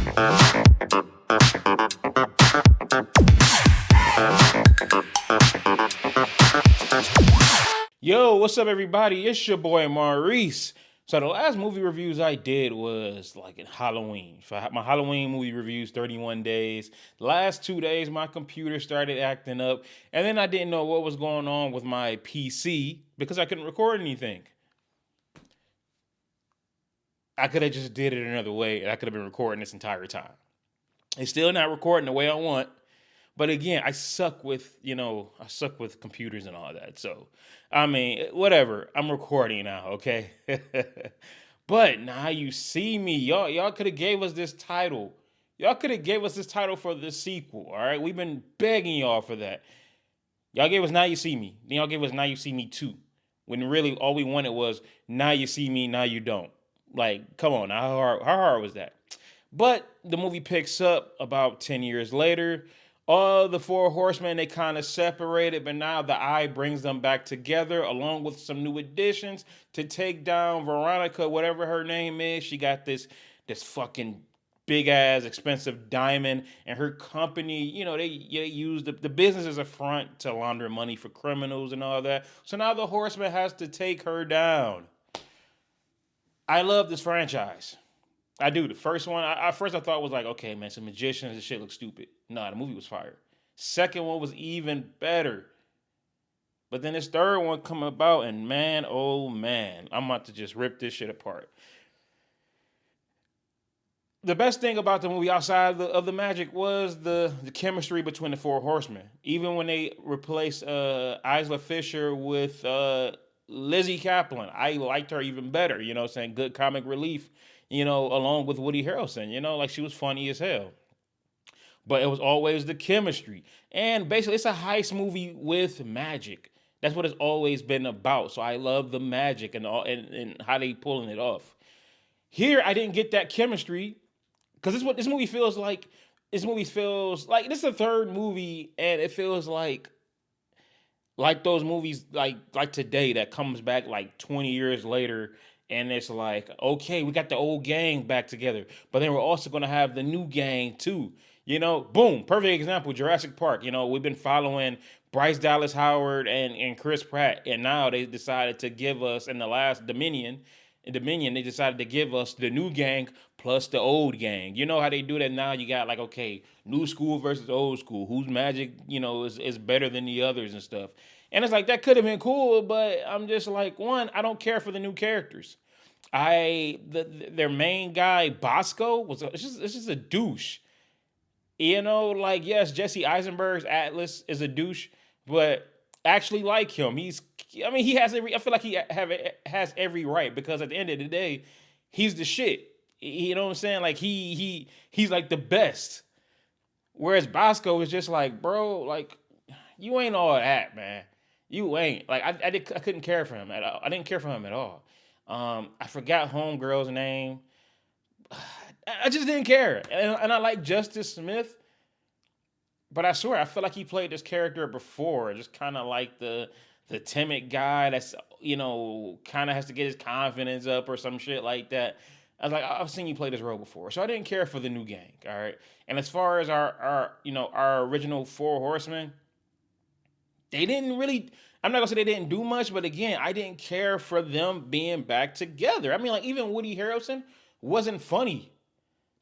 Yo, what's up, everybody? It's your boy Maurice. So the last movie reviews I did was like in Halloween. For my Halloween movie reviews, 31 days. The last 2 days, my computer started acting up, and then I didn't know what was going on with my PC because I couldn't record anything. I could have just did it another way, and I could have been recording this entire time. It's still not recording the way I want. But again, I suck with computers and all that. So, I mean, whatever. I'm recording now, okay? But now you see me. Y'all could have gave us this title. Y'all could have gave us this title for the sequel, all right? We've been begging y'all for that. Y'all gave us Now You See Me. Then y'all gave us Now You See Me 2. When really all we wanted was Now You See Me, Now You Don't. Like, come on, how hard was that? But the movie picks up about 10 years later. All the Four Horsemen, they kind of separated, but now the Eye brings them back together along with some new additions to take down Veronica, whatever her name is. She got this fucking big ass expensive diamond, and her company, they use the business as a front to launder money for criminals and all that. So now the Horseman has to take her down. I love this franchise. I do. The first one, I thought was like, okay, man, some magicians, this shit looks stupid. Nah, the movie was fire. Second one was even better. But then this third one come about, and man, oh man, I'm about to just rip this shit apart. The best thing about the movie outside of the magic was the chemistry between the Four Horsemen. Even when they replaced Isla Fisher with Lizzie Kaplan, I liked her even better. You know what I'm saying? Good comic relief, along with Woody Harrelson. Like she was funny as hell. But it was always the chemistry. And basically, it's a heist movie with magic. That's what it's always been about. So I love the magic and how they pulling it off. Here, I didn't get that chemistry because this is what this movie feels like. This movie feels like this is the third movie, and it feels like those movies like today that comes back like 20 years later, and it's like, okay, we got the old gang back together, but then we're also gonna have the new gang too. Boom, perfect example, Jurassic Park. We've been following Bryce Dallas Howard and Chris Pratt, and now they decided to give us in the last Dominion, they decided to give us the new gang plus the old gang. You know how they do that now? You got like, okay, new school versus old school. Whose magic, is better than the others and stuff. And it's like, that could have been cool, but I'm just like, one, I don't care for the new characters. Their main guy, Bosco, it's just a douche. Yes, Jesse Eisenberg's Atlas is a douche, but actually like him. He has I feel like he has every right because at the end of the day, he's the shit. You know what I'm saying? Like he's like the best. Whereas Bosco is just like, bro, like you ain't all that, man. You ain't. Like I couldn't care for him at all. I didn't care for him at all. I forgot homegirl's name. I just didn't care. And I like Justice Smith, but I swear, I feel like he played this character before. Just kind of like the timid guy that's, kind of has to get his confidence up or some shit like that. I was like, I've seen you play this role before. So I didn't care for the new gang, all right? And as far as our original Four Horsemen, they didn't really, I'm not gonna say they didn't do much, but again, I didn't care for them being back together. I mean, like even Woody Harrelson wasn't funny.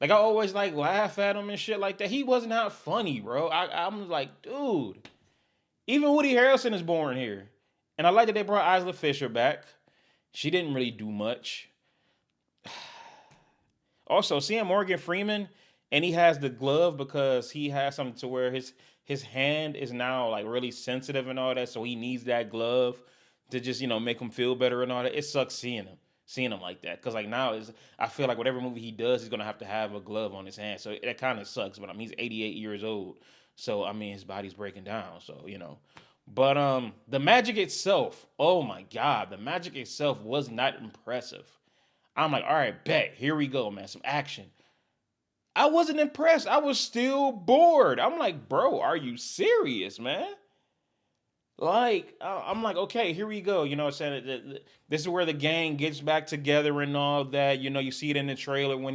Like I always like laugh at him and shit like that. He was not funny, bro. I'm like, dude. Even Woody Harrelson is boring here. And I like that they brought Isla Fisher back. She didn't really do much. Also, seeing Morgan Freeman, and he has the glove because he has something to where his hand is now like really sensitive and all that, so he needs that glove to just make him feel better and all that. It sucks seeing him like that, because like now I feel like whatever movie he does, he's gonna have to have a glove on his hand, so that kind of sucks. But I mean, he's 88 years old, so I mean his body's breaking down, so But the magic itself, oh my god, the magic itself was not impressive. I'm like, all right, bet, here we go, man, some action. I wasn't impressed. I was still bored. I'm like, bro, are you serious, man? Like, I'm like, okay, here we go. You know what I'm saying? This is where the gang gets back together and all that. You see it in the trailer when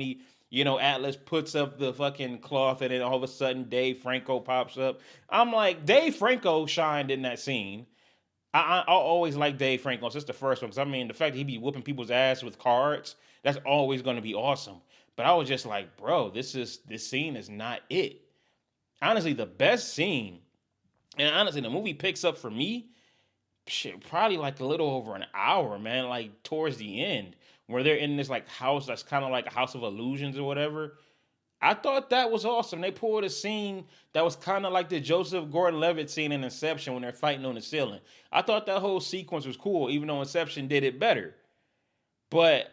Atlas puts up the fucking cloth, and then all of a sudden Dave Franco pops up. I'm like, Dave Franco shined in that scene. I always like Dave Franco since the first one, because I mean the fact that he be whooping people's ass with cards, that's always going to be awesome. But I was just like, bro, this scene is not it. Honestly, the best scene, and honestly, the movie picks up for me, shit, probably like a little over an hour, man. Like towards the end, where they're in this like house that's kind of like a house of illusions or whatever. I thought that was awesome. They pulled a scene that was kind of like the Joseph Gordon-Levitt scene in Inception when they're fighting on the ceiling. I thought that whole sequence was cool, even though Inception did it better. But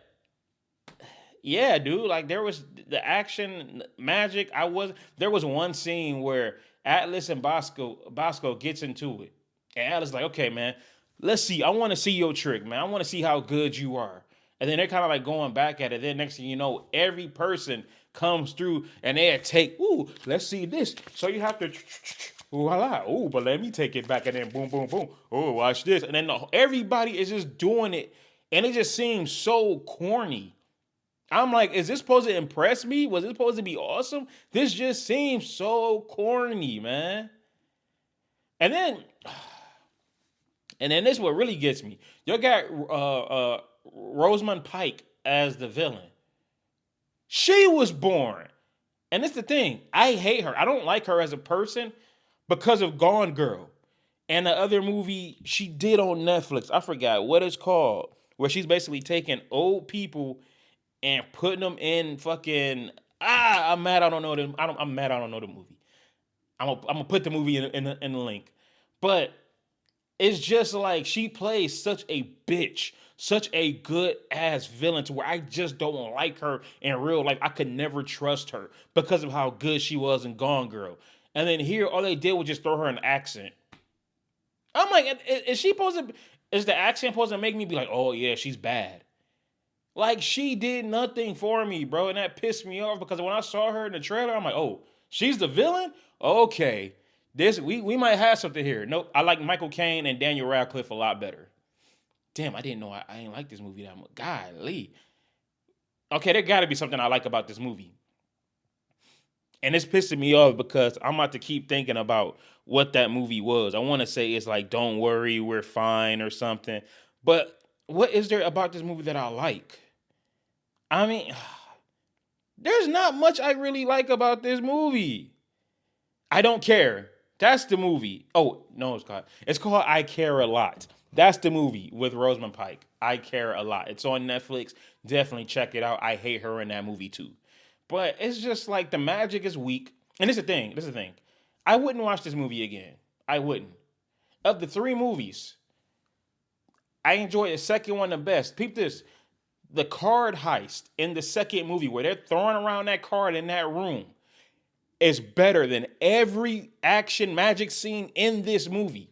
yeah, dude, like there was the action magic. There was one scene where Atlas and Bosco gets into it. And Atlas is like, okay, man, let's see. I want to see your trick, man. I want to see how good you are. And then they're kind of like going back at it. Then next thing you know, every person comes through and they take, ooh, let's see this. So you have to, voila, ooh, but let me take it back, and then boom, boom, boom. Oh, watch this. And then everybody is just doing it. And it just seems so corny. I'm like, is this supposed to impress me? Was it supposed to be awesome? This just seems so corny, man. And then, this is what really gets me. You got Rosamund Pike as the villain. She was born. And it's the thing. I hate her. I don't like her as a person because of Gone Girl. And the other movie she did on Netflix, I forgot what it's called, where she's basically taking old people and putting them in fucking I'm mad I don't know the I'm mad I don't know the movie. I'm gonna put the movie in the link. But it's just like she plays such a bitch, such a good ass villain to where I just don't like her in real life. I could never trust her because of how good she was in Gone Girl. And then here, all they did was just throw her an accent. I'm like, is the accent supposed to make me be like, oh yeah, she's bad? Like, she did nothing for me, bro. And that pissed me off because when I saw her in the trailer, I'm like, oh, she's the villain? Okay. We might have something here. Nope. I like Michael Caine and Daniel Radcliffe a lot better. Damn, I didn't know I didn't like this movie that much. Golly. Okay, there gotta be something I like about this movie. And it's pissing me off because I'm about to keep thinking about what that movie was. I want to say it's like, don't worry, we're fine or something. But what is there about this movie that I like? I mean, there's not much I really like about this movie. I don't care. That's the movie. Oh, no, it's called I Care a Lot. That's the movie with Rosamund Pike. I Care a Lot. It's on Netflix. Definitely check it out. I hate her in that movie too. But it's just like the magic is weak. And this is the thing. I wouldn't watch this movie again. I wouldn't. Of the three movies, I enjoy the second one the best. Peep this. The card heist in the second movie where they're throwing around that card in that room is better than every action magic scene in this movie.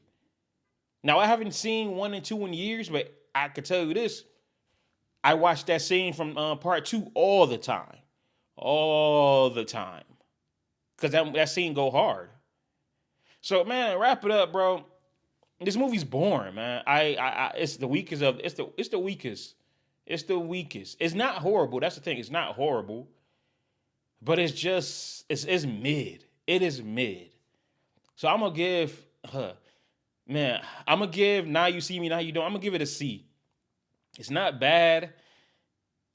Now, I haven't seen 1 and 2 in years, but I could tell you this. I watched that scene from part 2 all the time. All the time. Because that scene go hard. So, man, wrap it up, bro. This movie's boring, man. It's the weakest of it's the weakest. It's the weakest. It's not horrible. That's the thing. It's not horrible. But it's just it's mid. It is mid. So I'm gonna give Now You See Me, Now You Don't. I'm gonna give it a C. It's not bad.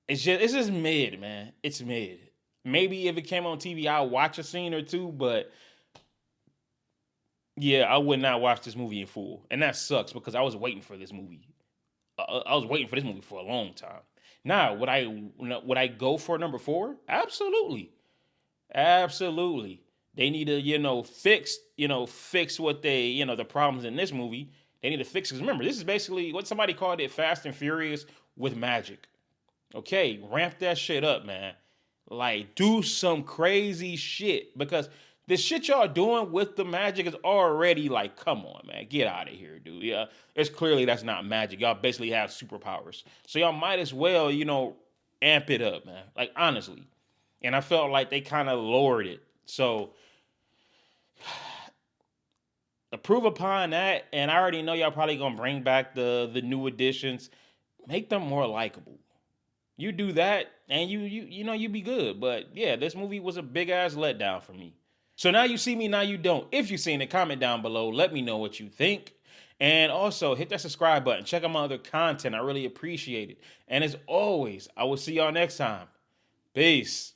It's just mid, man. It's mid. Maybe if it came on TV, I'll watch a scene or two, but yeah, I would not watch this movie in full. And that sucks because I was waiting for this movie. I was waiting for this movie for a long time. Now, would I go for number 4? Absolutely. Absolutely. They need to, fix what the problems in this movie. They need to fix, because remember, this is basically what somebody called it, Fast and Furious with magic. Okay, ramp that shit up, man. Like, do some crazy shit, because the shit y'all doing with the magic is already like, come on, man, get out of here, dude. Yeah, it's clearly that's not magic. Y'all basically have superpowers. So y'all might as well, amp it up, man. Like, honestly. And I felt like they kind of lowered it. So, approve upon that. And I already know y'all probably going to bring back the new additions. Make them more likable. You do that, and you be good. But yeah, this movie was a big ass letdown for me. So now you see me, now you don't. If you've seen it, comment down below. Let me know what you think. And also hit that subscribe button. Check out my other content. I really appreciate it. And as always, I will see y'all next time. Peace.